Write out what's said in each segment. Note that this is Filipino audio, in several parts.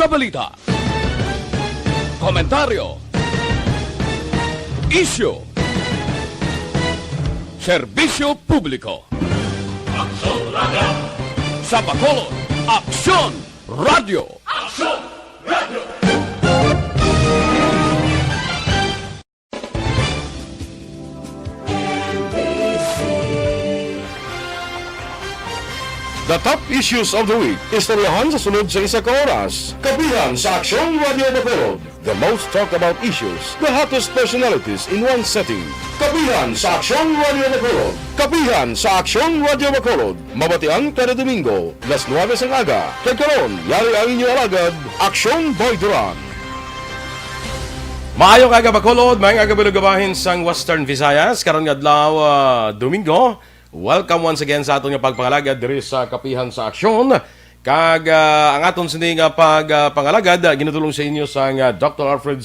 sa balita, komentaryo, isyu, serbisyo publiko. Aksyon Radio! Sa Bacolod, Aksyon Radio! Aksyon Radio! The top issues of the week. Istoryahan sa sunod sa isa ka oras. Kapihan sa Aksyon Radio Bacolod. The most talked about issues. The hottest personalities in one setting. Kapihan sa Aksyon Radio Bacolod. Kapihan sa Aksyon Radio Bacolod. Mabatian kada Domingo, las 9 sang aga. Kagkaroon, yari ang inyong alagad, Aksyon Boy Duran. Maayong aga Bacolod, maayong aga binugabahin sang Western Visayas. Karon nga adlaw Domingo. Welcome once again sa atong pagpangalagad diri sa Kapihan sa Aksyon. Kag ang aton sini nga pagpangalagad ginutulong sa inyo sang Dr. Alfred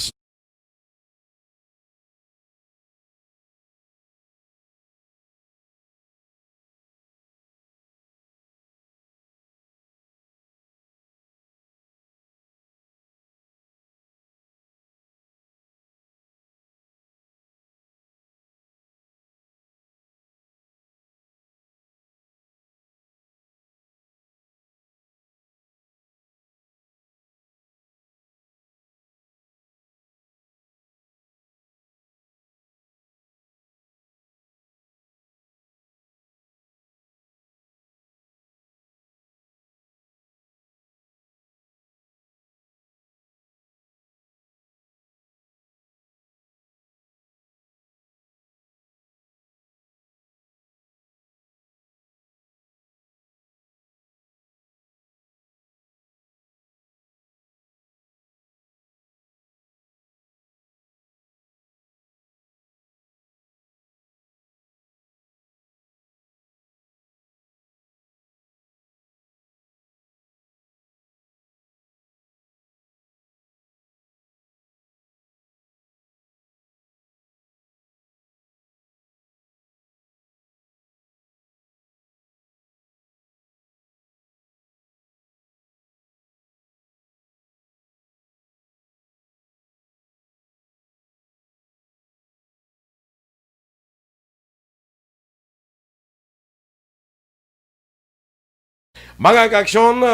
mga kaaksyon,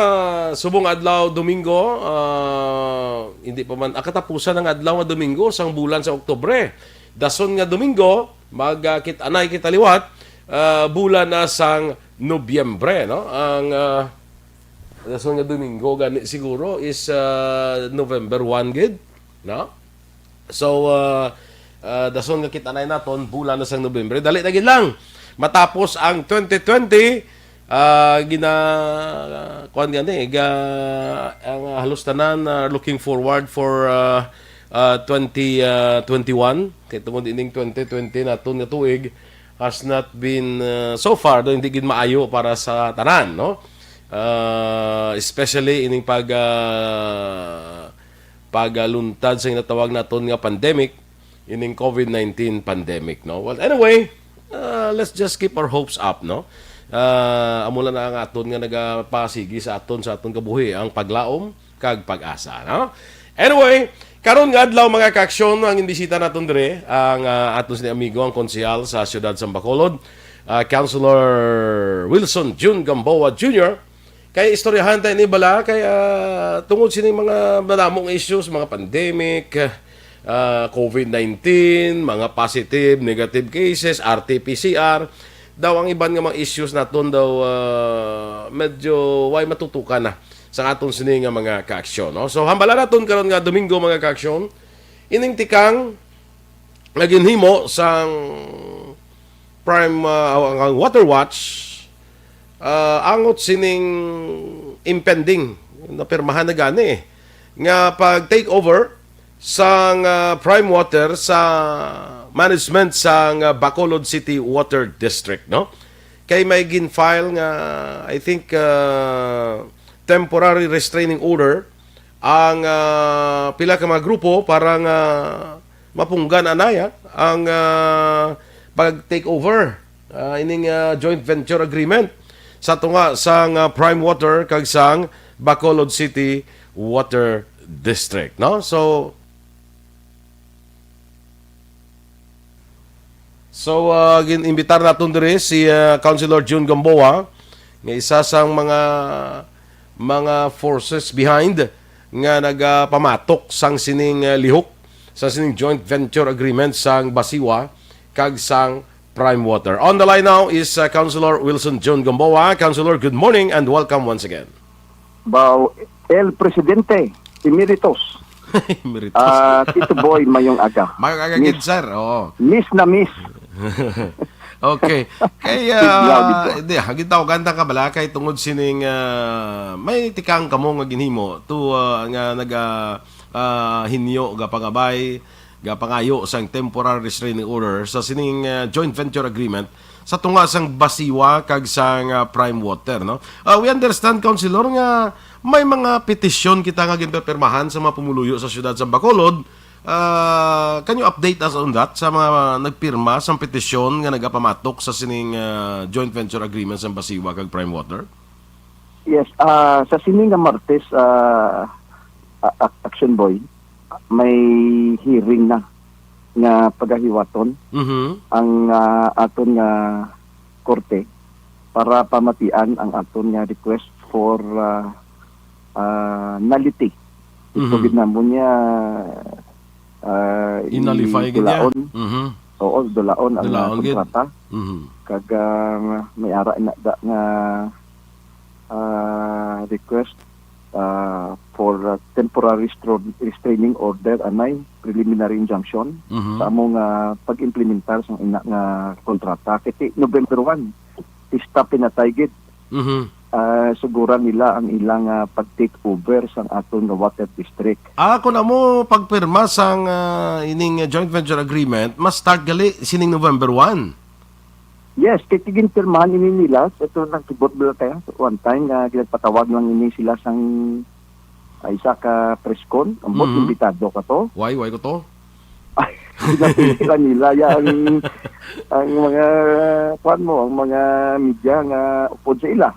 subong adlaw Domingo, hindi pa man katapusan ng adlaw nga Domingo sang bulan sa Oktubre. Dason nga Domingo, magkit-anay kitaliwat, bulan na sang Nobyembre, no? Ang dason nga Domingo gani siguro is November 1 gid, no? So dason nga kit-anay naton bulan na sang Nobyembre. Dali na gid lang. Matapos ang 2020 kuan gani ang halos tanan looking forward for 2021 kay tungod ining 2020 naton nga tuig has not been so far hindi gid maayo para sa tanan, no? Especially ining pagaluntad sa inatawag naton nga pandemic, ining COVID-19 pandemic, no? Well, anyway, let's just keep our hopes up, no? Amula na ang aton nga nagapasigi sa aton kabuhi ang paglaom kag pag-asa, no? Anyway, karon nga adlaw mga kaaksyon ang imbisita naton dire ang aton si amigo ang konsehal sa siyudad sa Bacolod, Councilor Wilson June Gamboa Jr. Kay istoryahan tayo ni bala kay tungod sini mga madamong issues, mga pandemic, COVID-19, mga positive, negative cases, RT-PCR. Daw ang iban nga mga issues naton daw medyo way matutukan na sa aton sini nga mga kaaksyon, no? So hambala naton karon nga Domingo mga kaaksyon ining tikang naginhimo sang Prime ang Water Watch angot sining impending na pirmahan na gani nga pag take over sang Prime Water sa management sang Bacolod City Water District, no? Kay may gin-file nga I think temporary restraining order ang pila ka mga grupo para nga mapunggan anaya ang pag-take over ining joint venture agreement sa tunga sang Prime Water kag sang Bacolod City Water District, no? So ginimbitar naton diri si Councilor June Gamboa nga isa sang mga forces behind nga nagapamatok sang sining lihok sa sining joint venture agreement sang Basiwa kag sang Prime Water. On the line now is Councilor Wilson June Gamboa. Councilor, good morning and welcome once again. Bao El Presidente Emeritus. Emeritus. Tito Boy Mayong Aga. Magagagid, sir. Oo. Miss na miss. Okay. Kaya, hindi, hagit daw, ganda ka bala, kay tungod sining, may tikang kamo nga ginhimo, to nga hinyo, gapangabay, gapangayo sang temporary restraining order sa sining joint venture agreement sa tunga sang Basiwa kag sang Prime Water, no? We understand, Councilor, nga may mga petisyon kita nga ginpirmahan sa mga pumuluyo sa siyudad sa Bacolod. Can you update us on that sa mga nagpirma sa petisyon nga nagapamatok sa sining joint venture agreement sa Basiwa kag Prime Water? Yes, sa sining nga Martes Action Boy, may hearing na nga pagahiwaton ang aton nga korte para pamatian ang aton nga request for nullity. Ito ginamo niya inalify ganyan. Oo, dulaon ang kontrata. Kag may ara na nga request for temporary restraining order anay preliminary injunction sa among pag-implementar sa ina nga kontrata. Kiti November 1, pista pinataygid. Suguran nila ang ilang pag-take over sa aton nga water district. Kung mo pagpirma sang ining joint venture agreement, mas start gali sining November 1. Yes, kay tigin pirmahan ini nila. Ito nang kibot bila tayo. One time, ginagpatawag lang ini sila sang isa ka preskon. Ang imbitado ka to. Why ko to? Ay, pinapila nila ang mga ang mga media nga upod sa ila.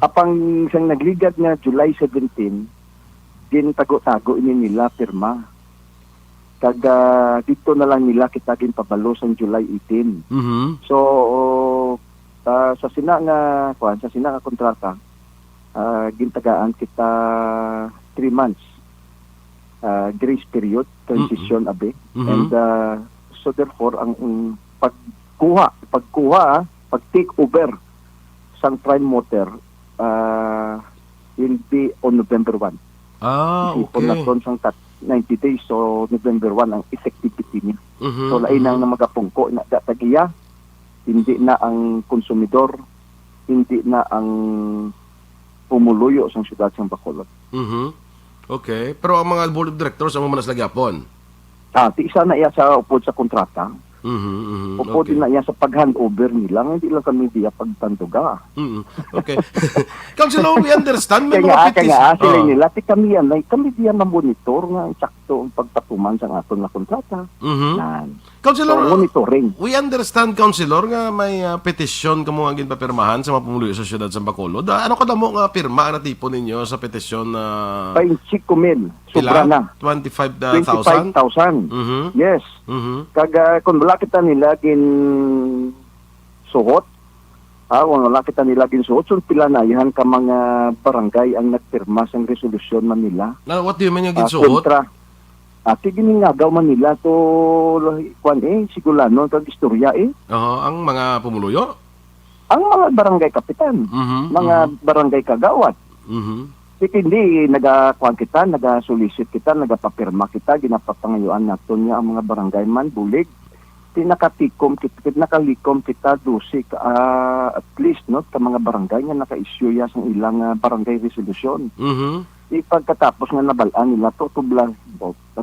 Apang isang nagligat nga July 17, gintago-tago ini nila pirma. Kag dito na lang nila kita ginpabalo sa July 18. So sa sina nga kontrata, gintagaan kita 3 months grace period, transition abe. And so therefore ang pag-take over sang Prime Water will be on November 1. Okay. Isipon sang 90 days, so November 1 ang effectivity niya. So lain ang magapungko na datagiya, hindi na ang konsumidor, hindi na ang pumuluyo sa siyudad sa Bacolod. Okay. Pero ang mga board of directors ang manas lagyapon. Ti isa na iya sa upod sa kontrata. Upod Okay. na iya sa pag-handover nila, hindi lang kami diya pagtanduga. Okay. Councilor, we understand may mga Kaya sila nila, kami yan, kami diya mamonitor nga sakto ang pagtatuman sa aton na kontrata. Councilor, So, monitoring. we understand, Councilor, nga may petisyon kamo nga ginpapirmahan sa mga pumuluyo sa siyudad sa Bacolod. Ano kada mo nga pirma ang natipon ninyo sa petisyon na 25,000, sobra na. 25,000? 25,000. Yes. Kag kung wala kita nila suhot, kung wala kita nila suhot, so pila na yan ka mga barangay ang nagpirma sa resolusyon man nila. What do you mean yung ginsuot? Kontra. Giningagaw man nila to sigulano kag istorya Ang mga pumuluyo? ang mga barangay kapitan, mga barangay kagawad. Hindi nagakuan kita, nagasulisit kita, nagapapirma kita, ginapapangayuan naton niya ang mga barangay man bulig. Nakalikom kita dusi at least no ka mga barangay nga naka-issue ya sa ilang barangay resolution. Pagkatapos nga nabalaan nila to tubla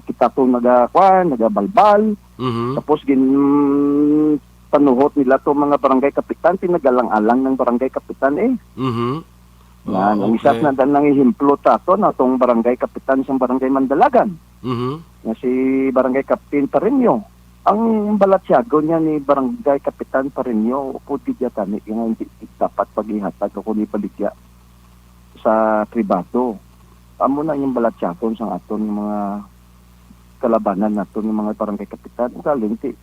kita to nagabalbal. Tapos panuhot nila to mga barangay kapitan, pinagalang-alang ng barangay kapitan ang isa na nang ihimplo tato na tong barangay kapitan sa barangay Mandalagan. Na si barangay Kapitan Parinyo. Ang balatsyago niya ni barangay Kapitan Parinyo upo di tani nga hindi dapat paghihatag ako ni paligya sa pribado. amo na yung balatyaton sa aton yung mga kalabanan naton yung mga barangay kapitan kalinti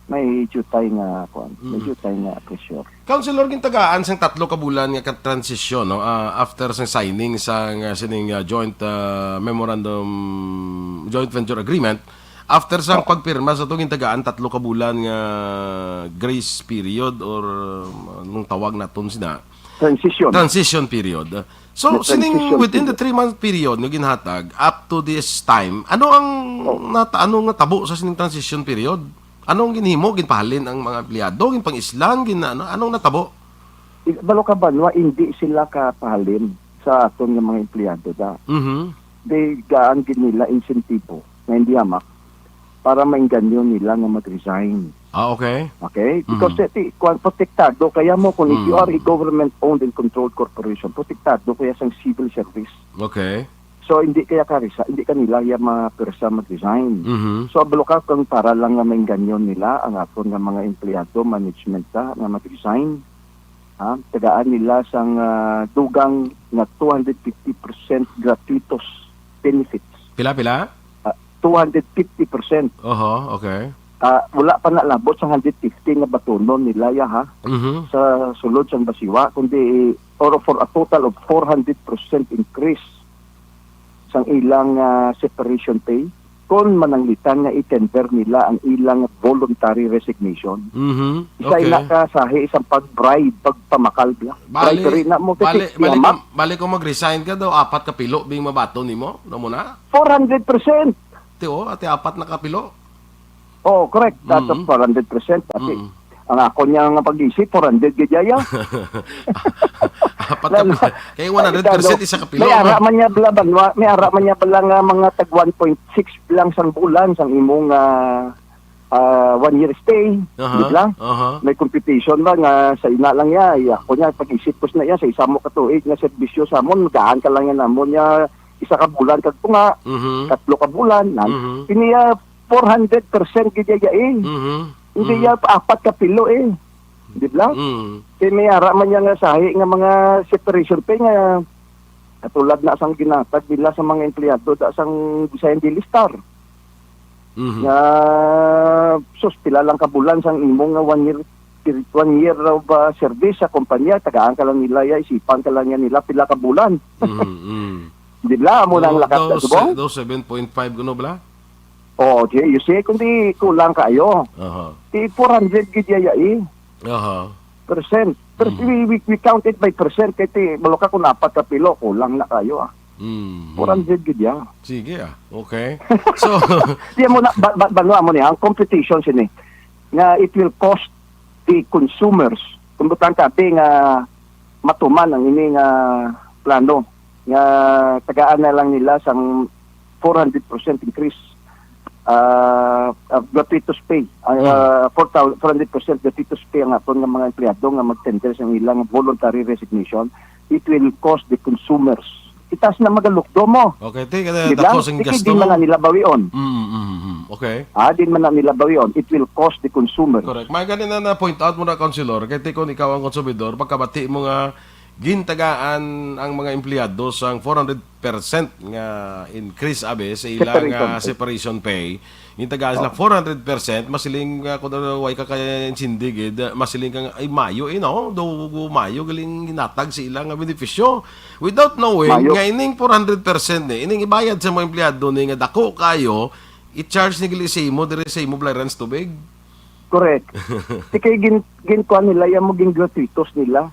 may jutay nga kuan may jutay nga pressure. Councilor gintagaan sang 3 ka bulan nga transisyon no after sang signing sang sining joint joint venture agreement after sang pagpirma sa itong gintagaan 3 ka bulan nga grace period or nung tawag naton sina transition period. So sining within the 3-month period nga ginhatag up to this time ano ang ano nga tabo sa sining transition period? Anong ginhimo, ginpahalin ang mga empleyado, ginpang-islang, anong natabo? Balo ka banwa, hindi sila kapahalin sa aton ng mga empleyado da. They gaan nila insentibo na hindi hamak para mainganyo nila nga mag-resign. Okay. Okay? Because protektado, kaya mo kung if you are a government-owned and controlled corporation, protektado kaya sang civil service. Okay. So, hindi kaya hindi kanila yung mga persa mag-resign. So, bloka kung para lang nga may ganyon nila ang aton nga mga empleyado, management nga mag-resign. Tagaan nila sang dugang na 250% gratuitous benefits. Pila? 250%. Okay. Wala pa na labot sa 150 nga batonon nila sa sulod sang basiwa, kundi or for a total of 400% increase sang ilang separation pay kung mananglitan nga i-tender nila ang ilang voluntary resignation. Isa ina ka sahi isang pag-bribe, pagpamakal bla. Bali ko mag-resign ka daw 4 ka pilo bing mabato nimo no muna? 400%. Teo, ate 4 na ka pilo. Oh, correct. That's 400%. Ate. Ang ako niya nga pag-isip 400 gidaya. Kaya 100% isa ka pilo. May ara man niya bala nga mga tag 1.6 lang sang bulan sang imong 1 year stay, di ba? May computation ba nga sa ina lang ya. Ako niya pag-isip ko na ya sa isa mo ka tuig nga serbisyo sa amon, gaan ka lang yan amon niya isa ka bulan kag tunga, 3 ka bulan. Iniya 400% gidaya Hindi ya 4 ka pilo Di ba? Kaya may ara man niya nga sahi nga mga separation pay nga katulad na sang ginatag nila sa mga empleyado da sang Visayan Daily Star. Nga pila lang kabulan sang imong nga 1 year raw ba service sa kumpanya, tagaan ka lang nila isipan ka lang nila pila ka bulan. Di ba? Amo nang lakas na subong? 7.5 kuno bala? Oh, you see, kundi kulang kayo. Di 400 gidya percent. Pero we count it by percent. Kaya malo ka kung 4 ka pilo, kulang na kayo 400 gidya. Sige okay. So, di mo na, banwa mo niya, ang competition sini, nga it will cost the consumers, kumbutan tabi nga matuman ang ini nga plano, nga tagaan na lang nila sang 400% increase gratuitous pay, 400% gratuitous pay ang aton nga mga empleyado nga mag-tender sa ilang voluntary resignation. It will cost the consumers. Itas na magalukdo mo. Okay, the costing gasto. Di man na nila bawion. Okay. Di man na nila bawion. It will cost the consumer. Correct. May ganun na point out mo na, Councilor, kaya kung ikaw ang konsumidor, pagkabati mo nga gintagaan ang mga empleyado sang 400% nga increase sa ilang separation pay. Gintagaan sila 400%, masiling kung way ka kaya sindigid, masiling kang ay mayo do mayo galing ginatag sa ilang benepisyo without knowing nga ining 400% ining ibayad sa mga empleyado ni nga dako kayo i-charge ni gali sa imo dire sa imo balance tubig. Correct. Kaya ginkuan nila yung maging gratuitous nila.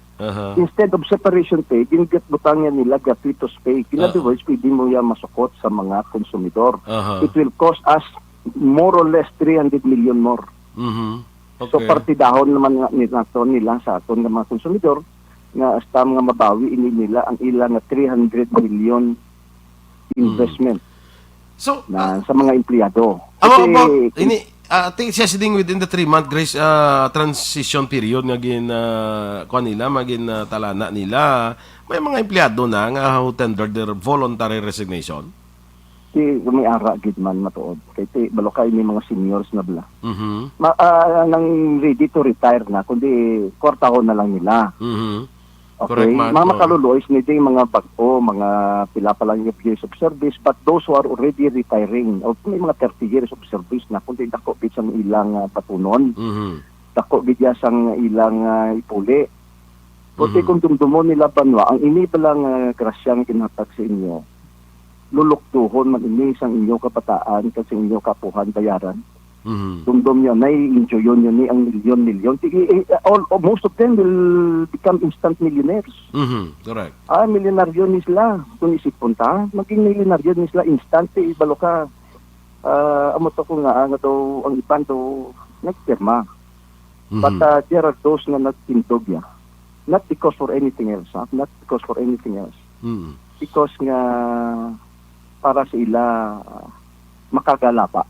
Instead of separation pay, gingatbutang niya nila gratuitous pay. In other words, pwede mo yan masukot sa mga konsumidor. It will cost us more or less 300 million more. Okay. So partidahon naman nila sa aton ng mga konsumidor nga hasta nga mabawi nila ang ilang 300 million investment so na sa mga empleyado. I think siya sitting within the 3-month grace transition period nga kanila magin talana nila may mga empleyado na nga who tendered their voluntary resignation. May ara gid man matuod kay balokay ni mga seniors na bla. Nang ready to retire na kundi kwartahon na lang nila. Correct, Okay, man. mga Oo. makaluloy, hindi mga bago, mga pila pa lang yung years of service, but those who are already retiring, o may mga 30 years of service na, kundi dako bit sang ilang patunon, Mhm. dako bit sang ilang ipuli. Kundi kung dumdumon nila banwa, ang ini palang krasyang kinatag sa inyo, luluktuhon man ini sang inyo kabataan, kasi inyo kapuhan bayaran. Mhm. Dumdum yun, na-enjoy yun ang milyon-milyon. Most of them will become instant millionaires. Mhm. Correct. Milyonaryo ni sila. Kung isipon ta, maging milyonaryo ni sila instant. Ibalo ka. Amo to ko nga daw, ang iban daw, nagpirma. Mhm. But there are those na nagtindog ya. Not because for anything else. Not because for anything else. Mhm. Because nga, para sa ila, makagalapa.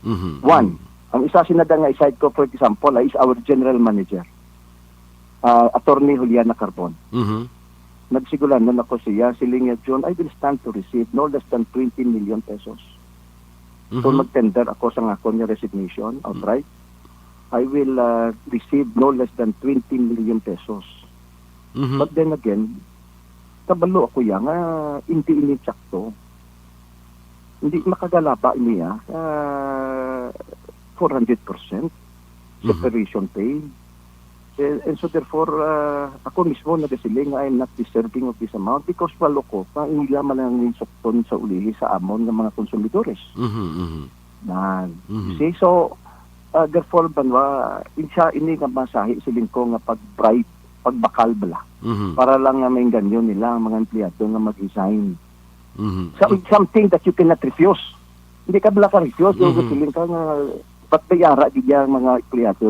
Mhm. One, ang isa sinada nga side ko, for example, is our general manager, Attorney Juliana Carbon. Mhm. Nagsigulan na ako siya, siling niya, John, I will stand to receive no less than 20 million pesos. So Mhm. mag-tender ako sa nga niya resignation, outright. I will receive no less than 20 million pesos. Mhm. But then again, kabalo ako yan, hindi ini-tsakto. Hindi makagalapa niya 400% separation pay. And so therefore, ako mismo nagasiling I'm not deserving of this amount because walo ko, hindi lamang lang yung sukton sa ulili sa amon ng mga konsumidores. Mhm. Mhm. You see, so therefore, banwa, ini nga masahi siling ko nga pag-bribe, pagbakal bala, Mhm. para lang nga may ganyo nila ang mga empleyado nga mag-resign. Mhm. Something that you cannot refuse. Hindi ka bala ka-refuse. Siling ka nga, ba't bayara diya mga empleyado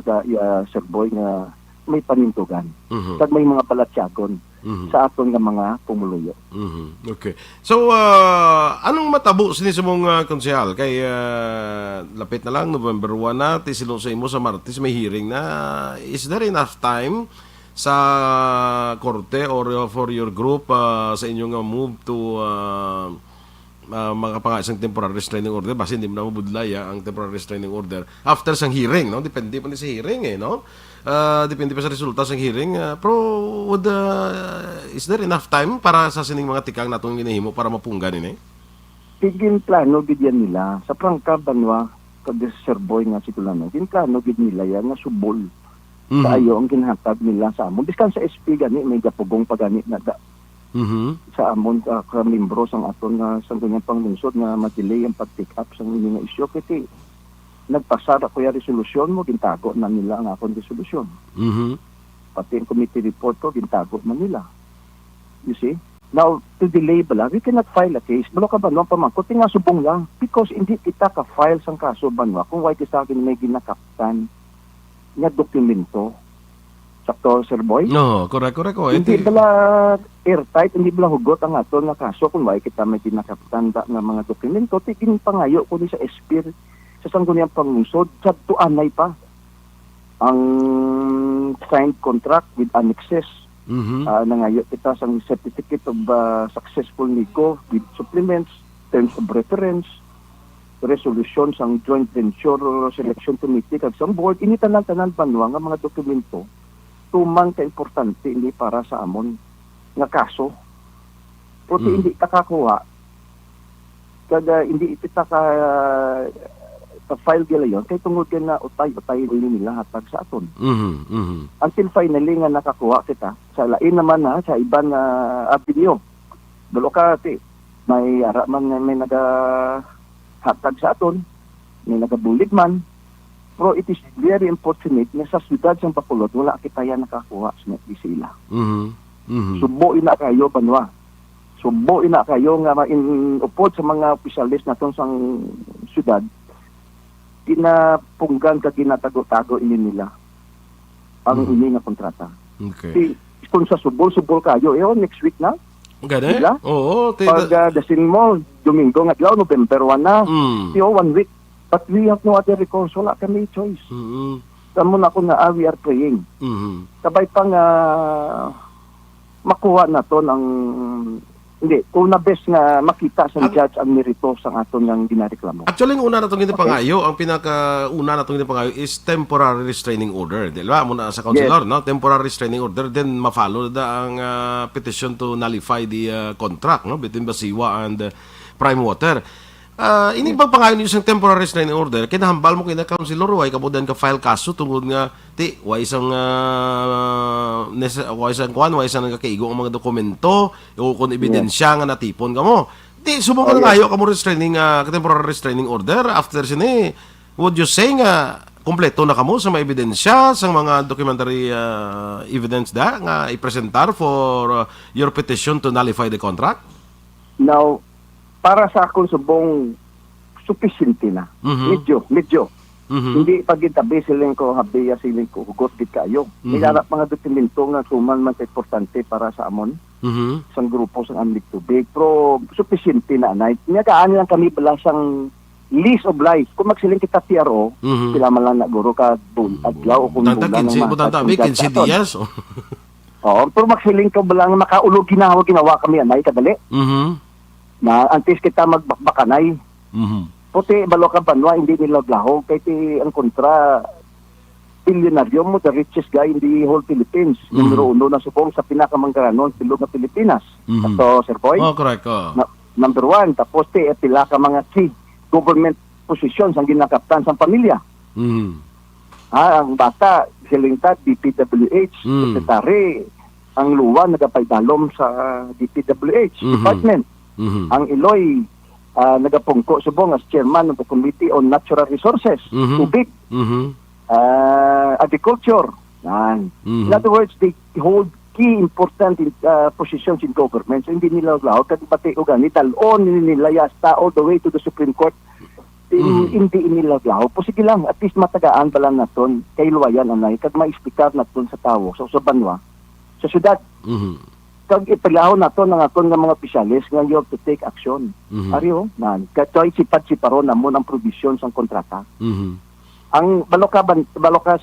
Sir Boy, nga may panintugan. Mhm. Kag may mga palatsyagon Mhm. sa aton nga mga pumuluyo. Mhm. Okay. So, anong matabo sinis mong konsehal? Kay lapit na lang, November 1 na, tisilong sa imo sa Martes, may hearing na. Is there enough time sa korte or for your group sa inyong move to mga isang temporary restraining order? Basta hindi mo na mabudlaya ang temporary restraining order after sang hearing, no? Depende pa ni sa hearing, no? Depende pa sa resulta sa hearing. Pero is there enough time para sa sining mga tikang natong ginahimo para mapunggan ini? Tigin plano bigyan nila sa prangka banwa kag Sir Boy nga si Tulano. Tigin plano gid nila yan nga subol. Mhm. Kaayo ang ginhatag nila sa amon. Biskan sa SP gani may gapugong pagani na Mhm. sa amon ka membro sang aton nga sa kanyang panglungsod nga ma-delay ang pag-pick up sa mga isyu kasi nagpasara ko yung resolusyon mo, gintago na nila ang akong resolusyon. Mhm. Pati ang committee report ko, gintago na nila. You see? Now, to delay bala, we cannot file a case. Balo ka ba no, pamangkot, nga subong lang. Because hindi kita ka-file sang kaso banwa kung why sa akin may ginakaptan nga dokumento. Sakto, Sir Boy? No, correct. Oh, Hindi bala airtight, hindi bala hugot ang ato nga kaso kung why kita may ginakaptan nga mga dokumento. Tigin pangayo ko ni sa SP sa sangguniang pangungsod, sa tuanay pa ang signed contract with annexes. Mhm. Nangayo kita sa certificate of successful NICO with supplements, terms of reference, resolution sang joint venture selection committee kag sang board. Ini tanan-tanan banwa nga mga dokumento tumang ka importante ini para sa amon nga kaso. Pero hindi ta kakuha kada hindi kita ka-file gila yun, kay tungod ka na utay-utay nila hatag sa aton. Mhm. Mhm. Until finally nga nakakuha kita, sa lain naman na, sa iban na avenue. Dulo ka, may ara man may nagahatag sa aton, may nagabulig man. Pero it is very unfortunate na sa siyudad sa Bacolod, wala kita yan nakakuha sa sila. Mhm. Mhm. Subo ina kayo, banwa. Subo ina kayo nga upod sa mga opisyalis naton sang siyudad, ginapunggan ka ginatago-tago ini nila ang ini nga kontrata. Okay. Kung sa subol kayo, next week na. Gani? Diba? Oo. Pag dasin mo, Domingo nga adlaw, November 1 na. Mm. 1 week. But we have no other recourse. Wala kami choice. Mhm. Tamo na ako na we are praying. Mhm. Sabay pang makuha na to ng Hindi, una best nga makita sa judge ang merito sa aton nga ginareklamo. Actually, ang una na itong pangayo, ang pinaka-una na itong pangayo is temporary restraining order. Di ba? Muna sa councilor, no? Temporary restraining order. Then, ma-follow na ang petition to nullify the contract, no? Between Basiwa and Prime Water. Ini bang pangayo niyo sa temporary restraining order, kinahambal mo kina councilor, way kabudan ka file kaso tungod nga, way isang kakaigo ang mga dokumento, o kung ebidensya nga natipon ka mo. Subukan na kayo ka mo restraining, temporary restraining order, after sini, would you say nga, kompleto na kamo sa mga ebidensya, sa mga documentary evidence nga i-presentar for your petition to nullify the contract? Now, para sa akong subong, sufficiente na. Medyo. Hindi pagitabi siling ko, habiya siling ko, hugot gid kayo. Nilarap mga dokumento nga suman man sa importante para sa amon, sang grupo sang amlig tubig. Pero sufficiente na na. Niyagaan lang kami bala sang lease of life. Kung magsiling kita TRO, sila man lang naguro ka adlaw o kung bulan ng mga 15 días. Oo, pero magsiling ka bala nga makaulog ginawa kami anay kadali. Na antes kita magbakbakanay. Puti balo ka banwa hindi nila blahog kay ang kontra bilyonaryo mo, the richest guy in the whole Philippines. Numero 1 na subong sa pinakamangkaranon silog na Pilipinas. Ato Sir Boy. Correct. Number 1, tapos pila ka mga key government positions ang ginakaptan sa pamilya. Ang bata silingtad DPWH, secretary ang luwan nagapaydalom sa DPWH department. Ang Iloy nagapungko subong as chairman of the Committee on Natural Resources, tubig, agriculture. In other words, they hold key important positions in government. So hindi nila lahat kasi pati ugan talon nila yasta all the way to the Supreme Court. Hindi nila lahat. Po sige lang, at least matagaan bala naton kay luwayan anay kag ma-explicar naton sa tawo sa banwa sa syudad. Kag ipilahon nato ng aton nga mga opisyalis nga you have to take action. Ariyo, katoy sipad-siparon namon ang provision sa kontrata. Ang baloka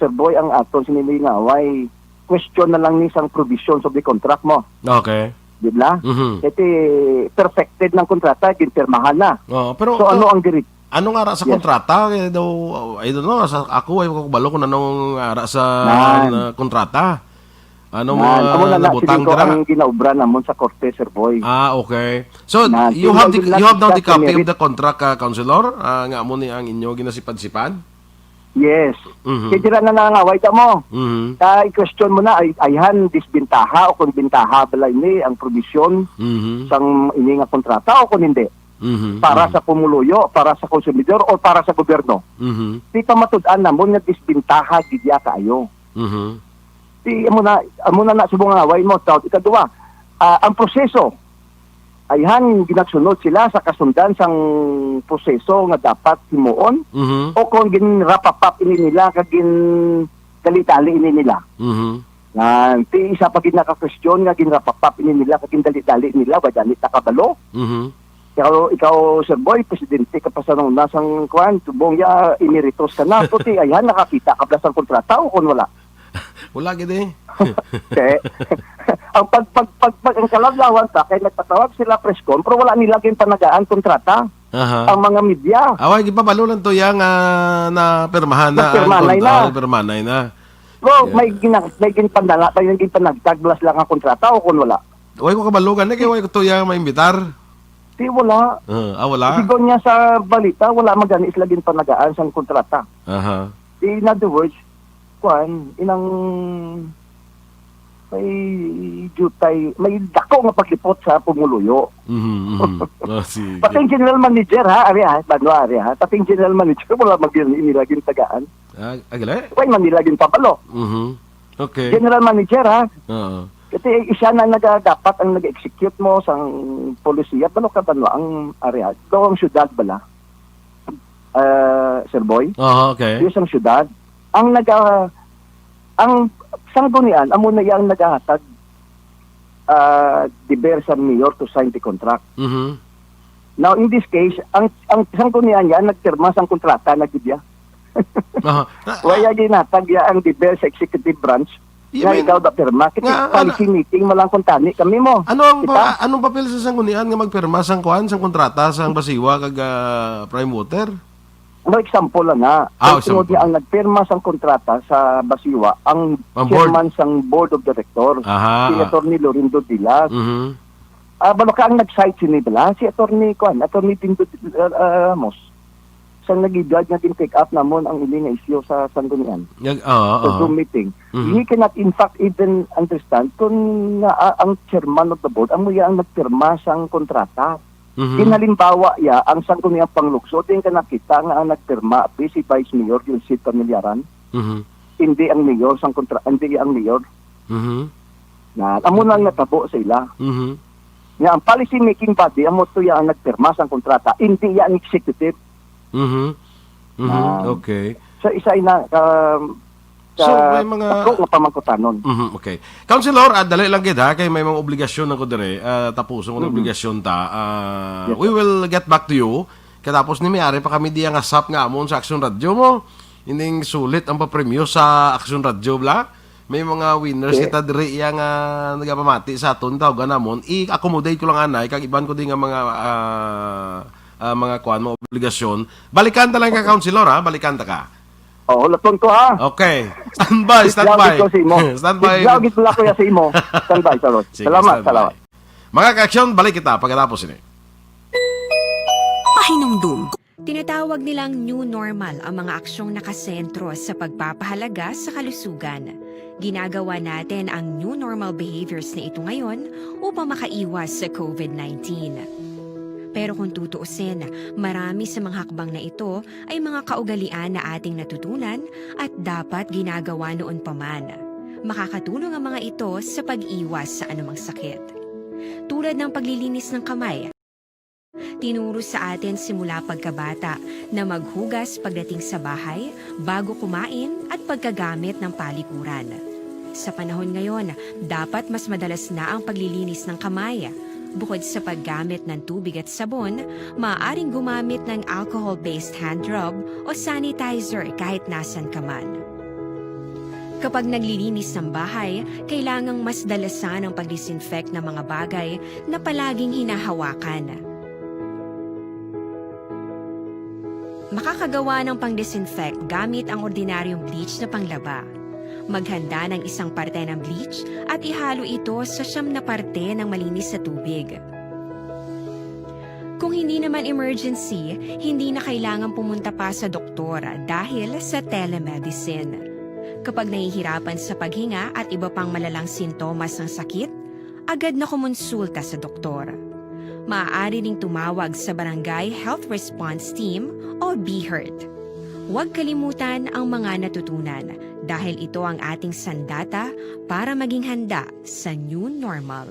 Sir Boy ang aton sinili nga way question na lang ni sang provisions of the contract mo. Okay. Di ba? Iti perfected ng kontrata, ginpirmahan na. Pero so ano ang dirit? Ano nga sa kontrata? I don't know, ako ay balo kung anong ara sa kontrata. Ano mo nabutang dira? Ang ginaubra namon sa korte, Sir Boy. Okay. So you have now the copy of the contract, councilor? Nga mo ni ang inyo ginasipad-sipad? Yes. Kaya dira na nangaway ta mo. I-question mo na ayhan disbintaha o kung bintaha bala ini ang provision sang ini nga kontrata o kung hindi. Para sa pumuluyo, para sa konsumidor o para sa gobyerno. Di pa matud-an namon nga disbintaha gidya kaayo. Amo na subong nga away mo taw ikaduwa. Ang proseso ayhan ginagsunod sila sa kasundan sang proseso nga dapat himuon o kung ginrapapap ini nila kag dali-dali ini nila. Isa pa gid naka-question nga ginrapapap ini nila kag dali-dali nila badali ta kabalo. Ikaw Sir Boy, presidente ka pa sa nung nasang kwan subong ya emeritus ka na puti ayhan nakakita ka sa kontrata o kun wala. Wala gid eh. Okay. Ang ang kalaglawan ta kay nagpatawag sila press con pero wala nila gin panagaan kontrata. Ang mga media. Away gipabalo lang to yang na permahan na. Permanay na. Well, may ginpandala pa yung ginpanagtaglas lang ang kontrata o kun wala. Way ko kabalugan kay way ko to yang maimbitar. Di wala. Wala. Sigon niya sa balita wala magani isla gin panagaan sa kontrata. In other words, inang may dako nga paglipot sa pumuluyo. Pating general manager pating general manager wala magilagin tagaan. Agile? Why manilagin papalo? Okay. General manager kasi isa na dapat ang nag-execute mo sang polisiya balo ka banwa ang area. Ito ang syudad bala. Sir Boy? Okay. Yung sang syudad ang sanggunian amo na yang nagahatag deber sa mayor to sign the contract. Now in this case ang sanggunian yan nagpirma sang kontrata na gidya. Waya ginatag ya ang deber sa executive branch Nga ikaw da pirma. Kita policy meeting mo lang kung tani kami mo. Anong papel sa sanggunian nga magpirma sang kuan sang kontrata sang basiwa kag prime water? Ano example lang nga. Sunod niya ang nagpirma sang kontrata sa Basiwa, ang chairman sang board of director, si Atty. Lorindo Dilas. Balo ka ang nag-site sinibla, si Atty. Tindo Amos. Sang nag-guide nga din take up namon ang ili nga isyo sa sanggunian. Sa Zoom meeting. He cannot in fact even understand kung ang chairman of the board, ang muya ang nagpirma sang kontrata. Halimbawa ang sangguniang panglukso, din ka nakita nga ang nagpirma, si Vice Mayor, yung Sid Pamilyaran. Hindi ang mayor, hindi ang mayor. Amo nang natabo sa ila. Nga ang policy making body, amo to ang nagpirma sang kontrata, hindi ang executive. Okay. So isa ina so may mga ako nga pamangkutanon. Okay. Councilor, dali lang gid ha kay may mga obligasyon ako dire. Tapuson ko obligasyon ta. Yes, we will get back to you. Katapos ni may-ari pa kami diya nga sap nga amon sa Action Radio mo. Ining sulit ang papremyo sa Action Radio bla. May mga winners kita dire iya nga nagapamati sa aton tawag namon. I-accommodate ko lang anay kag iban ko din nga mga kuan mo obligasyon. Balikan ta lang ka councilor ha, balikan ta ka. Oo, laton ko ha. Okay. Standby. Standby ko sa imo. Standby, salot. Salamat. Mga ka-aksyon, balik kita pagkatapos ini. Pahinumdum. Tinatawag nilang new normal ang mga aksyong nakasentro sa pagpapahalaga sa kalusugan. Ginagawa natin ang new normal behaviors na ito ngayon upang makaiwas sa COVID-19. Pero kung tutuusin, marami sa mga hakbang na ito ay mga kaugalian na ating natutunan at dapat ginagawa noon pa man. Makakatulong ang mga ito sa pag-iwas sa anumang sakit. Tulad ng paglilinis ng kamay. Tinuro sa atin simula pagkabata na maghugas pagdating sa bahay, bago kumain at pagkagamit ng palikuran. Sa panahon ngayon, dapat mas madalas na ang paglilinis ng kamay. Bukod sa paggamit ng tubig at sabon, maaaring gumamit ng alcohol-based hand rub o sanitizer kahit nasan ka man. Kapag naglilinis ng bahay, kailangang mas dalasan ang pag-disinfect ng mga bagay na palaging hinahawakan. Makakagawa ng pang-disinfect gamit ang ordinaryong bleach na panglaba. Maghanda ng isang parte ng bleach at ihalo ito sa 9 na parte ng malinis na tubig. Kung hindi naman emergency, hindi na kailangan pumunta pa sa doktor dahil sa telemedicine. Kapag nahihirapan sa paghinga at iba pang malalang sintomas ng sakit, agad na kumonsulta sa doktor. Maaari ring tumawag sa Barangay Health Response Team o BHERT. Huwag kalimutan ang mga natutunan dahil ito ang ating sandata para maging handa sa new normal.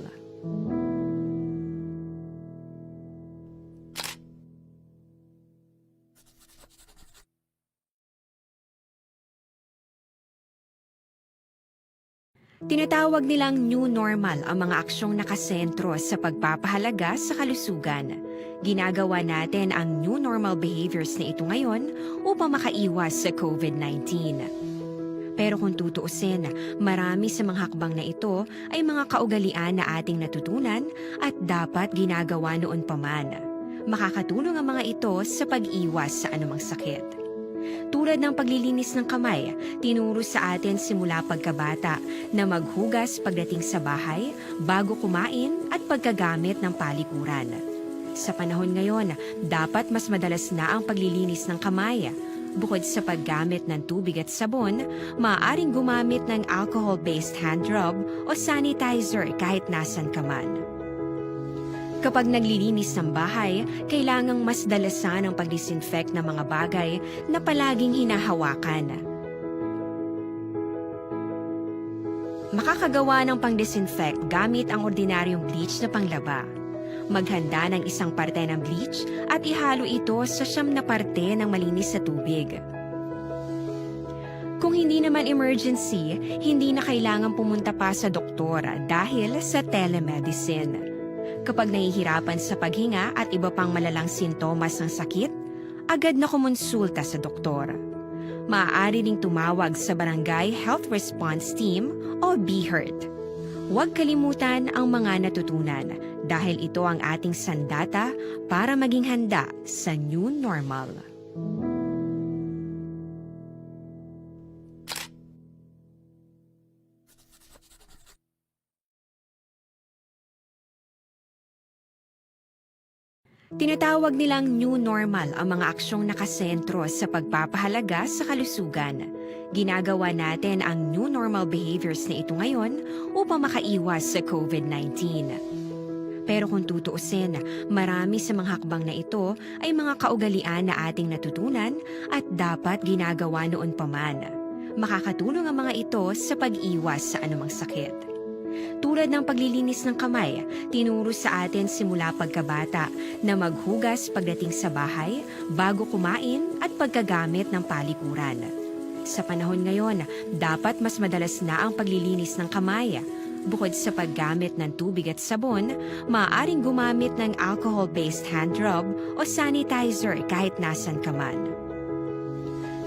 Tinatawag nilang new normal ang mga aksyong nakasentro sa pagpapahalaga sa kalusugan. Ginagawa natin ang new normal behaviors na ito ngayon upang makaiwas sa COVID-19. Pero kung tutuusin, marami sa mga hakbang na ito ay mga kaugalian na ating natutunan at dapat ginagawa noon pa man. Makakatulong ang mga ito sa pag-iwas sa anumang sakit. Tulad ng paglilinis ng kamay, tinuro sa atin simula pagkabata na maghugas pagdating sa bahay, bago kumain at pagkagamit ng palikuran. Sa panahon ngayon, dapat mas madalas na ang paglilinis ng kamay. Bukod sa paggamit ng tubig at sabon, maaaring gumamit ng alcohol-based hand rub o sanitizer kahit nasan ka man. Kapag naglilinis ng bahay, kailangang mas dalasan ang pag-disinfect ng mga bagay na palaging hinahawakan. Makakagawa ng pang-disinfect gamit ang ordinaryong bleach na panglaba. Maghanda ng isang parte ng bleach at ihalo ito sa 9 na parte ng malinis na tubig. Kung hindi naman emergency, hindi na kailangan pumunta pa sa doktor dahil sa telemedicine. Kapag nahihirapan sa paghinga at iba pang malalang sintomas ng sakit, agad na kumonsulta sa doktor. Maaari ding tumawag sa Barangay Health Response Team o BHERT. Huwag kalimutan ang mga natutunan dahil ito ang ating sandata para maging handa sa new normal. Tinatawag nilang new normal ang mga aksyong nakasentro sa pagpapahalaga sa kalusugan. Ginagawa natin ang new normal behaviors na ito ngayon upang makaiwas sa COVID-19. Pero kung tutuusin, marami sa mga hakbang na ito ay mga kaugalian na ating natutunan at dapat ginagawa noon pa man. Makakatulong ang mga ito sa pag-iwas sa anumang sakit. Tulad ng paglilinis ng kamay, tinuro sa atin simula pagkabata na maghugas pagdating sa bahay, bago kumain at pagkagamit ng palikuran. Sa panahon ngayon, dapat mas madalas na ang paglilinis ng kamay. Bukod sa paggamit ng tubig at sabon, maaaring gumamit ng alcohol-based hand rub o sanitizer kahit nasan ka man.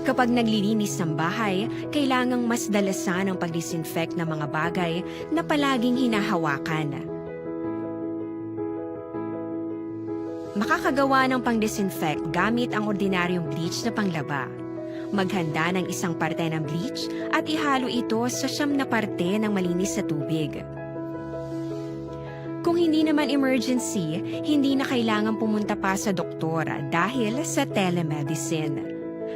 Kapag naglilinis ng bahay, kailangang mas dalasan ang pag-disinfect ng mga bagay na palaging hinahawakan. Makakagawa ng pang-disinfect gamit ang ordinaryong bleach na panglaba. Maghanda ng isang parte ng bleach at ihalo ito sa 9 na parte ng malinis na tubig. Kung hindi naman emergency, hindi na kailangan pumunta pa sa doktor dahil sa telemedicine.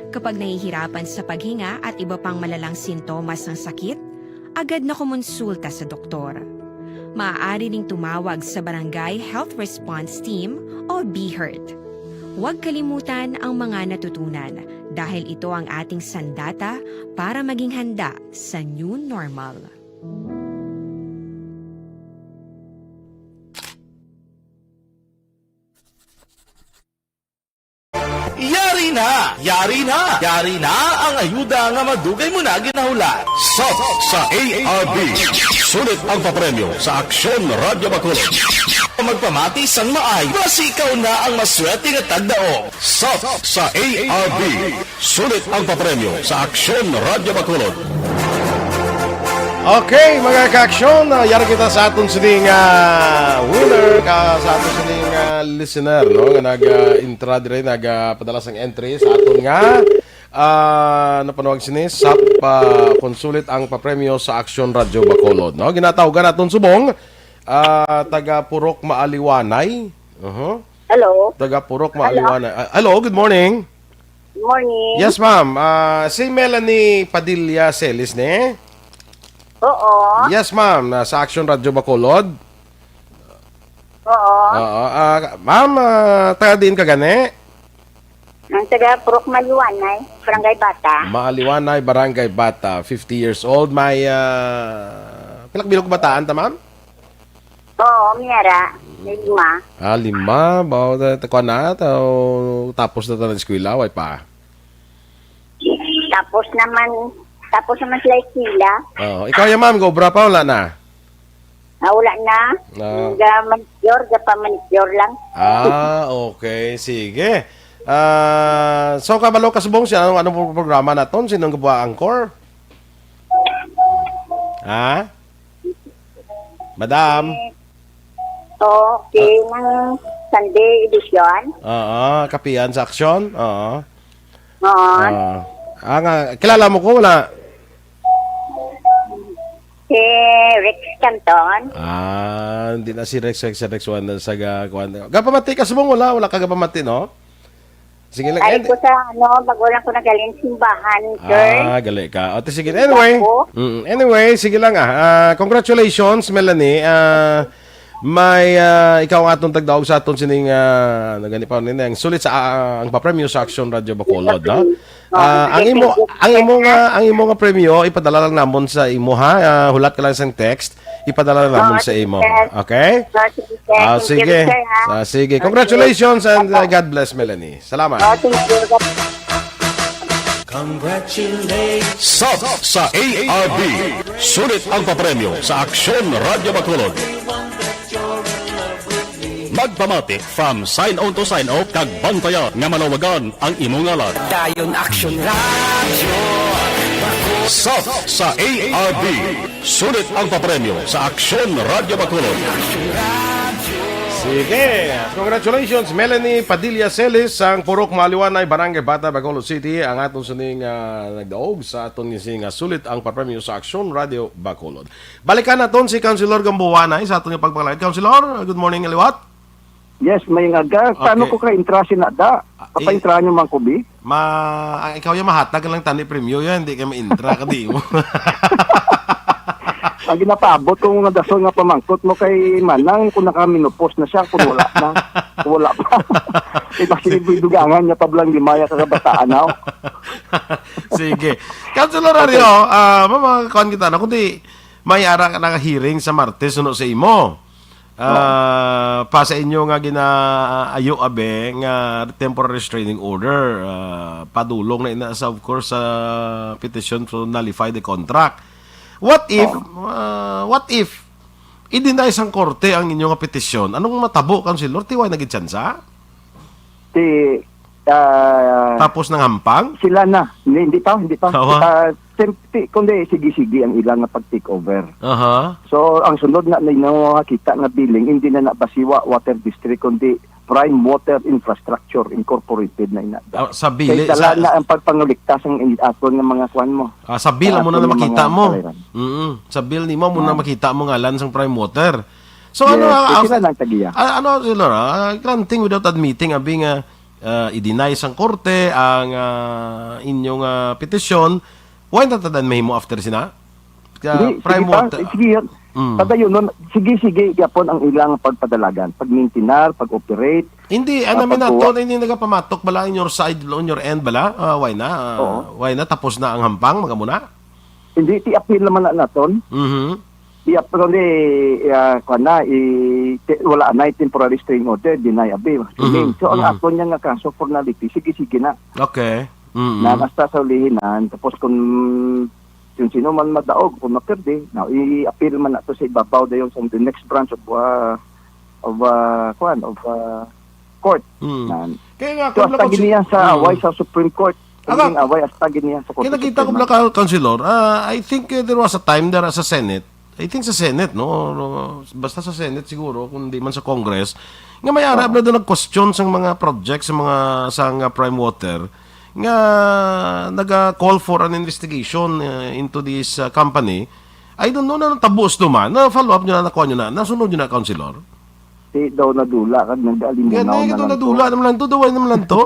Kapag nahihirapan sa paghinga at iba pang malalang sintomas ng sakit, agad na kumonsulta sa doktor. Maaari ding tumawag sa Barangay Health Response Team o BHERT. Huwag kalimutan ang mga natutunan dahil ito ang ating sandata para maging handa sa new normal. Yari na! Yari na! Yari na ang ayuda nga madugay mo na ginahula. SAP sa ARB. Sulit ang papremyo sa Aksyon Radio Bacolod. Magpamati sang maay, basi ikaw na ang maswerte nga tagdaong. SAP sa ARB. Sulit ang papremyo sa Aksyon Radio Bacolod. Okay, mga ka-aksyon, yara kita sa aton sining winner, sa aton sining listener, no? Nga nag-intra dire, nag-padala sang entry sa aton nga napanawag sini SAP konsulit ang papremyo sa Aksyon Radio Bacolod, no? Ginatawagan naton subong taga Purok Maaliwanay. Hello. Taga Purok Maaliwanay. Hello, good morning. Good morning. Yes, ma'am. Si Melanie Padilla Celis, ne? Oo. Yes, ma'am. Sa Action Radio Bacolod. Oo. Ma'am, taga din ka gani? Ang taga Purok Maaliwanay, Barangay Bata. Maaliwanay, Barangay Bata. 50 years old. May pilak-bilog bataan ta, ma'am? Oo, miyara. May 5. 5. Bawa ta na. Tapos na ta ng eskwela. Way pa. Tapos naman sila sila. Ikaw yan, ma'am. Gobra pa. Wala na. Wala na. Manicure lang. Okay. Sige. So, kabalo kasubong siya. Anong programa naton? Sinong gawa angkor? Ha? Madam? Okay, ng Sunday edition. Kapian sa aksyon. Oo. Kilala mo ko? Wala? Si Rex Canton. Hindi na si Rex Wanda sa gapamati ka subong wala ka gapamati, no? Sige lang. Ay ko sa bagulang ko nagaling simbahan, sir. Gali ka. O, sige. Anyway, sige lang congratulations, Melanie. May ikaw ang atong tagdaog sa aton sining nagani pa nini ang sulit sa ang papremyo sa Action Radio Bacolod, no? Ang imo nga premyo ipadala lang namon sa imo ha. Hulat ka lang sang text, ipadala lang namon sa imo. Okay? Sige. Sige. Congratulations and God bless, Melanie. Salamat. Congratulations. SAP sa ARB. Sulit ang papremyo sa Aksyon Radio Bacolod. Nagpamati from sign on to sign off kag bantayan nga manawagan ang imong ngalan. Dayon Action Radio. Sap sa ARB. Sulit ang papremyo sa Aksyon Radio Bacolod. Sige. Congratulations, Melanie Padilla Celis, ang Purok Maliwanay, Barangay Bata, Bacolod City. Ang atong sining nagdaog sa atong sing sulit ang papremyo sa Aksyon Radio Bacolod. Balikan naton si Councilor Gambuanay sa atong pagpanglaid. Councilor, good morning, Aliwat. Yes, may nga. Paano Okay. ko ka-intrasin na da? Papaintrahan nyo man ko, Bi? Ikaw yung mahatag lang tani premyo yan, hindi ka ma-intra ka di mo. Ang ginapabot kung nga daso nga pamangkot mo kay Manang kung nakaminopos na siya, kung wala na. Kung wala pa. Kasi dugangan niya tablang limaya kakabataan na. Sige. Councilor Ario, mamakakuan kita na, kundi may ara ka naka-hearing sa Martes suno sa imo. Pa sa inyo nga ginaayo abe nga temporary restraining order, padulong na ina of course sa petition to nullify the contract. What if i-deny sang korte ang inyong petisyon? Anong matabo, Councilor? Tiway naging tsansa? Tapos ng hampang? Sila na. Hindi pa. Tawa? Kundi sige ang ilang nga pag-take over. Aha. So, ang sunod na nakita nga billing, hindi na Basiwa Water District, kundi Prime Water Infrastructure Incorporated na ina. Sa bill, Kaya dala na ang pagpanguligtas ng aton ng mga kwan mo. sa bill mo na Aton ng makita mga mo. kaliran. Sa bill ni mo muna makita mo ngalan sang Prime Water. So Yes, sila lang tagiya. ano sila granting without admitting abi nga i-deny sang korte ang inyong petisyon. Why not tadan may mo after sina? Prime Water. Sige yun. Padayon nun, sige, yapon ang ilang pagpadalagan. Pag-maintinar, pag-operate. Hindi, namin nato, hindi nagapamatok bala on your side, on your end bala. Why na? Why na? Tapos na ang hampang, mga muna? Hindi, ti-appeal naman na naton. I-appeal wala na temporary restraining order, deny abi. So, ang aton niya nga kaso formality, sige na. Okay. Na basta sa ulihinan, tapos kung yung sino man madaog, kung mapirdi, now i-appeal man nato sa ibabaw dayon sa the next branch of court. Kaya nga, So, hasta giniyan sa away sa Supreme Court. Ang away hasta giniyan sa Court. Kinakita ko bala ka, Councilor, I think there was a time there sa Senate, I think sa Senate, no? Basta sa Senate siguro, kung di man sa Congress, nga may arab na doon nag-question sa mga projects, sa mga sang Prime Water, nga naga-call for an investigation into this company. I don't know na tabos naman. Na-follow up nyo na, nakuha nyo na. Nasunod nyo na, Councilor. Di daw nadula kag nag-alimunaw Kaya ito nadula naman lang to. Daway naman lang to.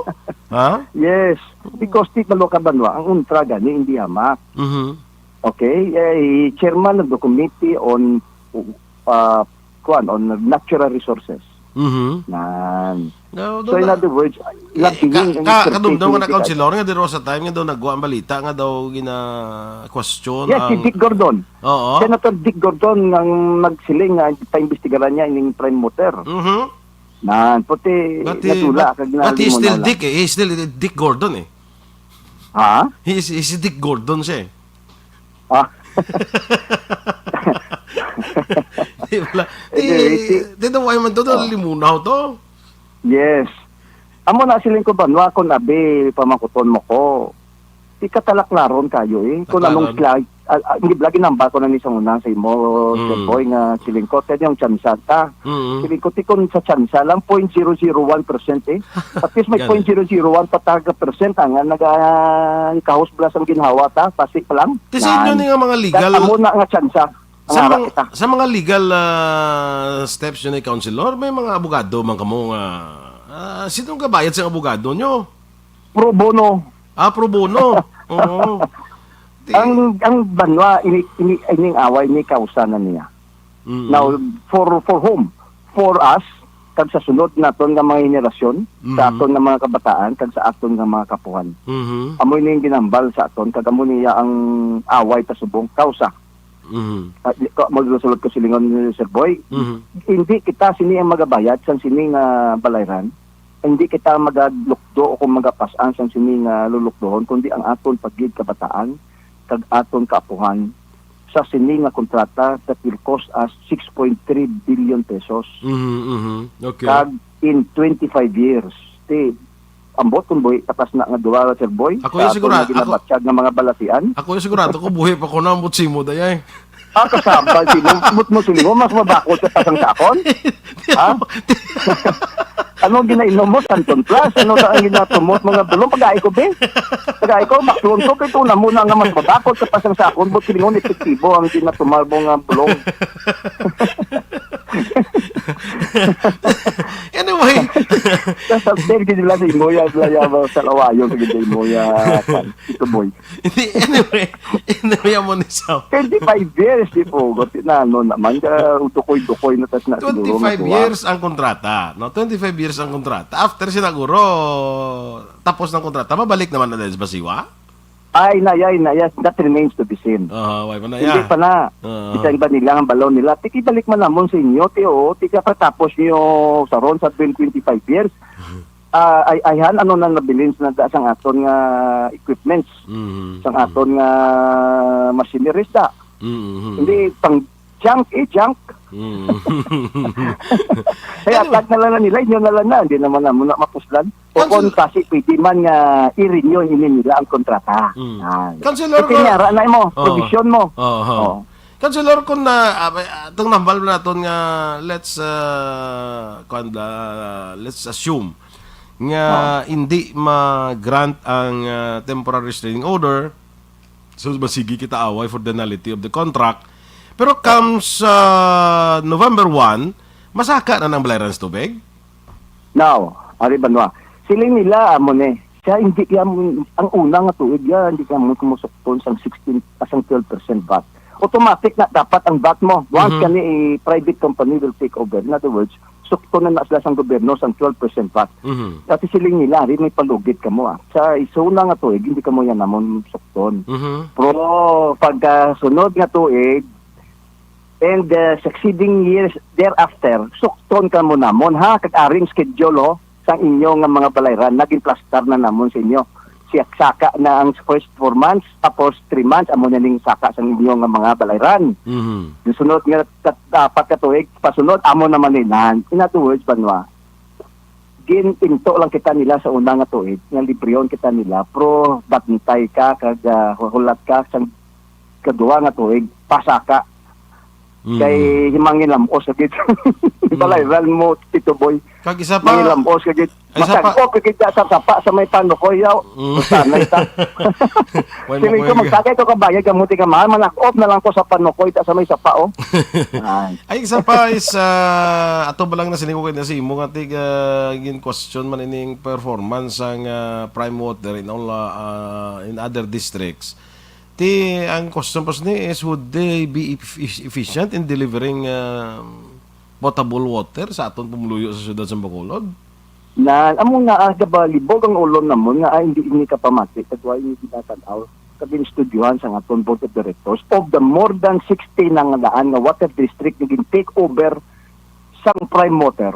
Ha? Yes. Because ti malo ka banwa, ang untra gani hindi hamak. Okay? Chairman of the Committee on Natural Resources. Nan. So in other words, kadumdum nga na Councilor nga diro sa time nga daw nagwa ang balita nga daw gina-question yes, si Dick Gordon. Oo. Senator Dick Gordon ang nagsiling nga pa-imbestigaran niya ining Prime Water. Nan, puti natula kag But he's still Dick eh. He's still Dick Gordon eh. Ha? He's Dick Gordon siya eh. Di daw ay man to limunaw to. Yes. Amo na siling ko banwa ko nabi pamakuton mo ko. Di katalaklaron kayo eh. Kung anong slide, hindi lagi namba ko na ni sa una sa imo, Sir Boy nga siling ko, kaya yung tsansa ta. Siling ko, tikon sa tsansa lang, 0.001% eh. At least may 0.001 pataga percent ang nag-kahos blas ang ginhawa ta, pasik pa lang. Kasi inyo nga mga legal... Amo na nga tsansa. Sa mga legal steps yun ay Councilor, may mga abogado man kamo nga... sinong kabayad sa abogado nyo? Pro bono. Pro bono. Oo. Ang banwa ining away ni kausanan niya. Now for whom? For us kag sa sunod naton nga mga henerasyon, sa aton nga mga kabataan kag sa aton nga mga kapuhan. Amoy ning ginambal sa aton kag amo niya ang away ta subong kausa. Maglusulod ko silingon ni Sir Boy. Hindi kita sini ang magabayad sa sini nga balayran. Hindi kita magadlukdo o kung magapasan sa sini nga lulukdohon, kundi ang aton pagid kabataan, kag aton kaapuhan sa sini nga kontrata that will cost us 6.3 billion pesos. Okay. Kag in 25 years. Ambot kung boy, tapas na nga duwa, Sir Boy. Ako yung sigurado. Ginabatsyag ng mga balatian. Ako yung sigurado ko buhay pa ko na ang butsi mo dayay. Kasabal, sinumot mo sila mo, mas mabakot sa pasang sakon? Ha? Ano ginainom mo, Santon Plus? Ano sa ang ginatumot mga bulong? Pag-ay ko, be? Pag-ay ko, bakluon ko, kaya na muna nga mas mabakot sa pasang sakon, but silingon, epektibo ang ginatumal mo nga bulong. Anyway. Kasabter, ginila sa imoya, sa lawayo, sa ginila imoya, ito boy. Anyway, mo ni Sam. 25 years, di po. Na, ano naman, dukoy-dukoy na tas na. 25 years ang kontrata. No? 25 years ang kontrata. After sinaguro, tapos ng kontrata, mabalik naman na sa Basiwa? Ay, that remains to be seen. Why pa na Hindi pa na. Isang ba nila ang balon nila? Tikibalik man namon sa inyo, tika patapos nyo sa ron sa 25 years. Ayhan, ano na nabilin na sang aton nga equipments, sang aton nga machineries da. Hindi, pang junk. Kaya tag na lang nila, inyo na lang na, hindi naman na muna mapuslan. O kung kasi pwede man nga i-renew nila ang kontrata. Councilor ko, tinyara na mo, provision mo. Councilor, kung na, itong nambal na ito nga, let's assume nga hindi ma-grant ang temporary restraining order, so basigi kita away for the nullity of the contract. Pero comes November 1, masaka na ng Balayran sa tubig? Now, ari banwa. Sila nila amo ne. Siya hindi kaya ang una nga tuig ya, hindi kaya mo kumusukton sang 16 asang 12% VAT. Automatic na dapat ang VAT mo. Once kani private company will take over. In other words, sukton na sila sang gobyerno sang 12% VAT. Dati siling nila, rin may palugit ka mo. Sa isuna nga tuig, hindi ka mo yan namon sukton. Pero pagkasunod nga tuig, and succeeding years thereafter, sukton ka mo namon, ha? Kag-aring schedule, sa inyong mga balayran, naging plaster na namon sa inyo. Saka na ang first 4 months, tapos 3 months, amo na ning saka sa inyong mga balayran. Yung sunod nga, dapat katuig, pasunod, amo naman nila. In other words, banwa, ginpinto lang kita nila sa unang nga tuig, nga libriyon kita nila, pro batintay ka, kag hulat ka, sa kadua nga tuig, pasaka. Kay himangin lambos agad. Balayran mo, Tito Boy. Kag isa pa. Himangin lambos agad. Masagpo, kagita sa sapa sa may panukoy. Sanay ta. Siling ko, magsakay ko kabayag, kamuti ka mahal, manakop na lang ko sa panukoy, sa may sapa, Ay, isa pa is, ato ba lang na sinigukid na si Imo, nga gin question man ining performance ang Prime Water in all, in other districts. Ang question po ni is, would they be efficient in delivering potable water sa aton pumuluyo sa siyudad sa Bacolod? Na, amo nga, gabalibog ang ulon namon nga, hindi ka pamati, kadwa yung tinatanaw, kabin studyohan sa aton board of directors, of the more than 60 na nga daan nga water district naging take over sang Prime Water.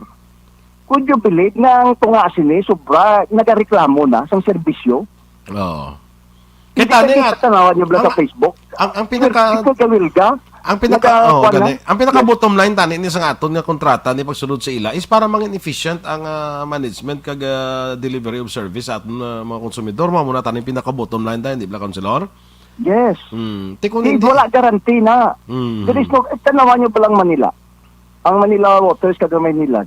Could you believe na ang tunga sini, sobra, nagareklamo na sang serbisyo? Oo. Kita nga tanawan niyo sa Facebook. Ang pinaka ang pinaka bottom line tani ni sa aton nga kontrata ni pagsulod sa ila is para mangin efficient ang management kag delivery of service sa aton mga konsumidor. Mao na tani pinaka bottom line tani, di ba, Councilor? Yes. Hindi wala guarantee na. There is no, tanawan niyo pa lang Manila. Ang Manila Waters kag Manila,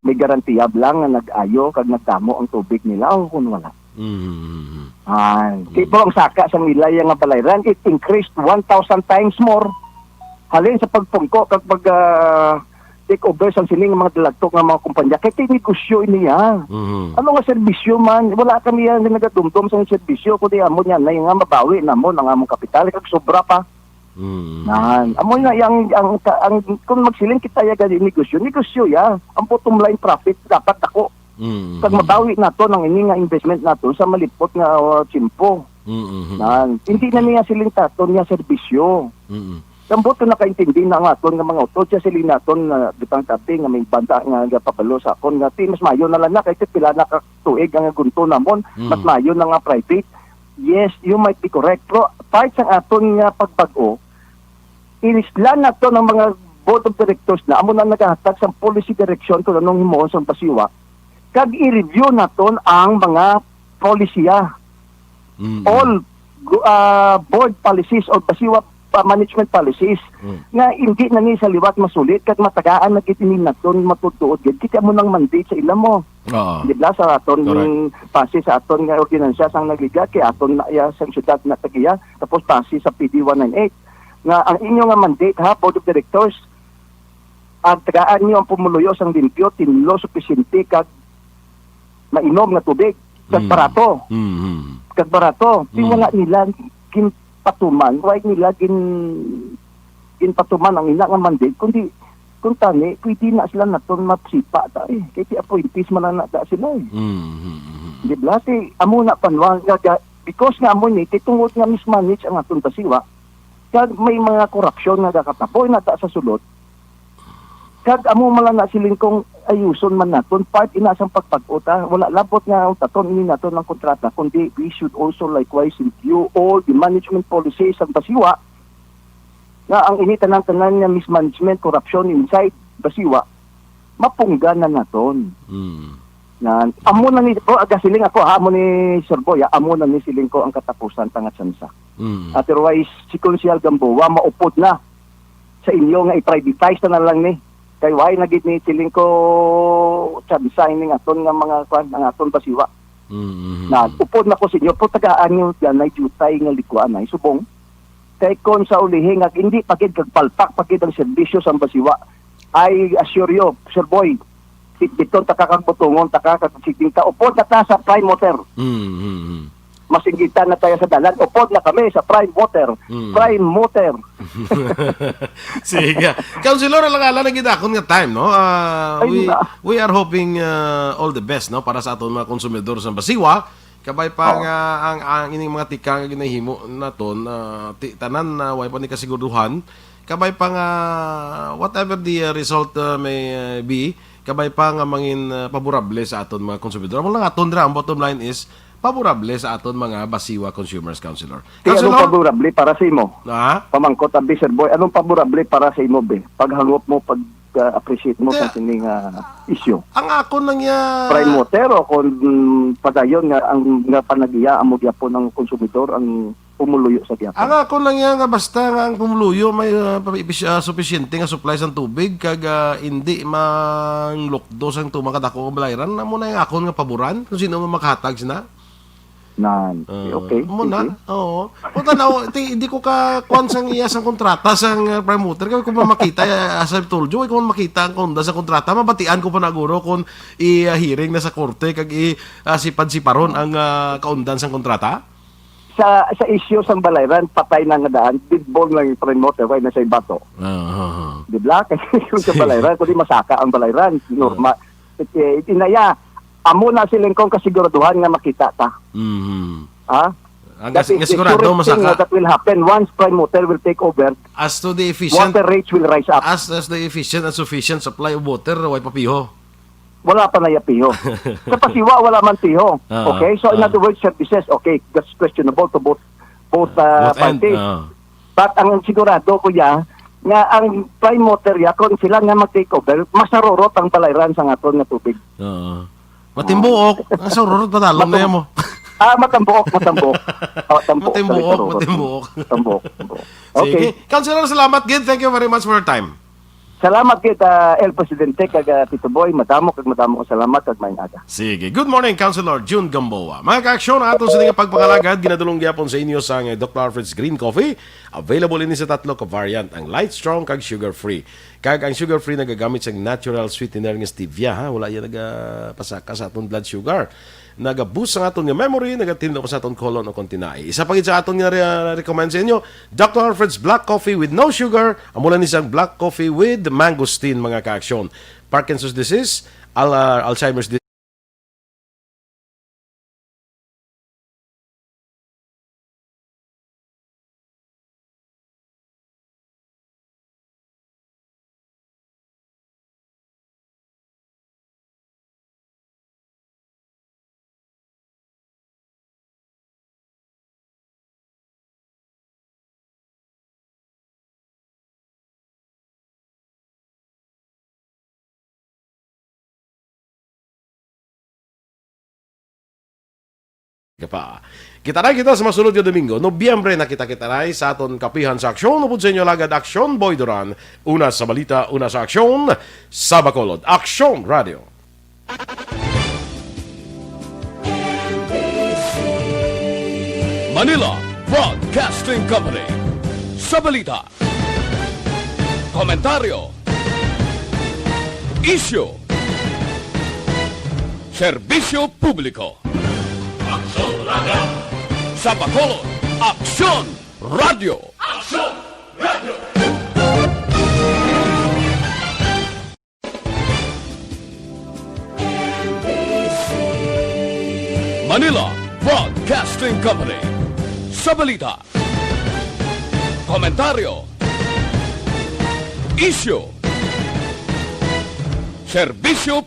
may garantiya lang nga nag-ayo kag nagdamo ang tubig nila o kung wala. Tipo ang saka sa nilaya nga balayran, it increased 1,000 times more. Halin sa pagpungko, kapag take over sa sining mga dalagtok ng mga kumpanya, kaya tinegosyo niya. Ano nga serbisyo man, wala kami yan na nagadumdum sa serbisyo, kundi amo niya na yung nga mabawi na mo, ang among kapital, kag sobra pa. Amo nga, kung magsiling kita yung negosyo ya, ang bottom line profit, dapat ako. Pag mabawi na to ng ini nga investment na to sa malipot nga tsimpo. Hindi na niya siling taton nga serbisyo. Sambuto na kaintindi na nga aton nga mga utod siya siling naton na bitang tabi nga may banda nga pabalo sa akon nga mas mayo na lang na kahit pila na katuig nga gunto namon, mas mayo na nga private. Yes, you might be correct. Pero part sa aton nga pagbag-o, inislan na to ng mga board of directors na amo na nagahatag sa policy direction kung anong himuon sa pasiwa. Kag i-review na to ang mga polisiya. All board policies or pasiwa management policies nga hindi na ni sa liwat masulit kag matagaan na gitinin na to matutuod gid kita mo nang mandate sa ilam mo. Di ba sa aton pasi sa aton nga ordinansa sang nagligat kay aton na sa syudad na tagiya tapos pasi sa PD 198 nga ang inyo nga mandate ha board of directors ang tagaan niyo ang pumuluyo sang limpyo tinlo sufisyente kag mainom nga tubig kag barato. Kag barato di wala nila ginpatuman why nila ginpatuman ang ina nga mandate kundi kung tani pwede na sila naton mapsipa ta kay ti appointees man na da sila di ba ti amo na panwang because nga amo ni tungod nga mismanage ang aton pasiwa kag may mga korupsyon nga nakatapoy na ta sa sulod kag amo man na siling kong ayuson man naton part inasang pagpag-uta wala labot nga taton ini naton ng kontrata kundi we should also likewise review all the management policies ang basiwa nga ang initanan tanan nga mismanagement corruption inside basiwa mapunggan na naton na amo na ni agasiling ako ha amo ni Sir Boy amo na ni siling ko ang katapusan tangat sansa otherwise si Konsyal Gamboa maupod na sa inyo nga i-privatize na lang ni kay why nagit ni siling ko design ning aton nga mga kwan ang aton basiwa na upod na ko sa inyo po tagaan nyo dyan ay jutay nga likuan ay subong kay kon sa ulihin nga hindi pagid kagpalpak pagid ang serbisyo sa basiwa I assure you Sir Boy dito takakagbutungon takakagsiting ta upod na ta sa prime water masinggitan na tayo sa dalan upod na kami sa prime water Sige. Councilor, lang na gidakon nga time, no? We are hoping all the best, no? Para sa aton mga konsumidor sa basiwa. Kabay pa nga ang ining mga tika nga ginahimo naton tanan na way pa ni kasiguruhan. Kabay pa nga whatever the result may be, kabay pa nga mangin paborable sa aton mga konsumidor. Amo lang aton dra ang bottom line is paborable sa aton mga basiwa consumers, Councilor. Anong paborable para sa imo? Pamangkot abi Sir Boy, anong paborable para sa imo be? Paghangop mo appreciate mo sa sining issue. Ang ako nang prime water o kung padayon nga ang nga panagiya amo gyapon ng konsumidor ang pumuluyo sa gyapon. Ang ako nang nga basta nga ang pumuluyo may sufficiente nga supply sang tubig kag hindi manglukdo sang tumakadako nga balayran amo na yung akon nga paboran kung sino man makahatag sina. Okay. Muna. Oo. Puta na, hindi ko ka kuan sang iya sang kontrata sang prime water. Kung makita, as I've told you, kung makita ang konda sa kontrata, mabatian ko pa naguro kung i-hearing na sa korte kag sipad-siparon ang kaundan sang kontrata. Sa issue sang balayran, patay na nga daan, bidbol lang yung prime water, why na sa bato. Di ba? Kasi yung sa balayran, kundi masaka ang balayran. Normal. Inaya, amo na silang kong kasiguraduhan nga makita ta. Ang sigurado masaka. That will happen once prime water will take over. As to the efficient water rates will rise up. As the efficient and sufficient supply of water, way papiho. Wala pa na yapiho. Sa pasiwa wala man piho. Okay? So in other words, services, okay, that's questionable to both parties. But ang sigurado ko nga ang prime water kung sila nga mag-take over, masarorot ang balayran sa aton nga tubig. Matimbuok. Ang sarurot na talong na yan mo. Matambuok. Matimbuok. Okay. Councilor, salamat gid. Thank you very much for your time. Salamat kita El Presidente kag Tito Boy, madamo salamat kag maayong aga. Sige. Good morning, Councilor June Gamboa. Mga ka-aksyon aton sa tingong pagpakalagad ginadulong gyapon sa inyo sa Dr. Alfred's Green Coffee. Available ini sa tatlo ka variant, ang light strong kag sugar free. Kag ang sugar free nagagamit sa natural sweetener nga stevia ha, wala yan nagapasaka sa aton blood sugar. Nagaboost sa aton nga memory, nagatindog sa aton colon o kontinai. Isa pa gid sa aton nga recommend sa inyo, Dr. Alfred's Black Coffee with no sugar. Amulan ni siyang Black Coffee with mangosteen mga ka-aksyon. Parkinson's disease, Alzheimer's disease, Pa. Kita na kita sa masunod nga Domingo, Nobyembre na kita na sa aton kapihan sa aksyon. Upod sa inyo lagad Aksyon Boy Duran. Una sa balita, una sa aksyon, sa Bacolod. Aksyon Radio. Manila Broadcasting Company. Sa balita, komentaryo, issue, serbisyo publiko. Sa Bacolod, Aksyon Radio. Manila Broadcasting Company. Sa balita, komentaryo, issue, serbisyo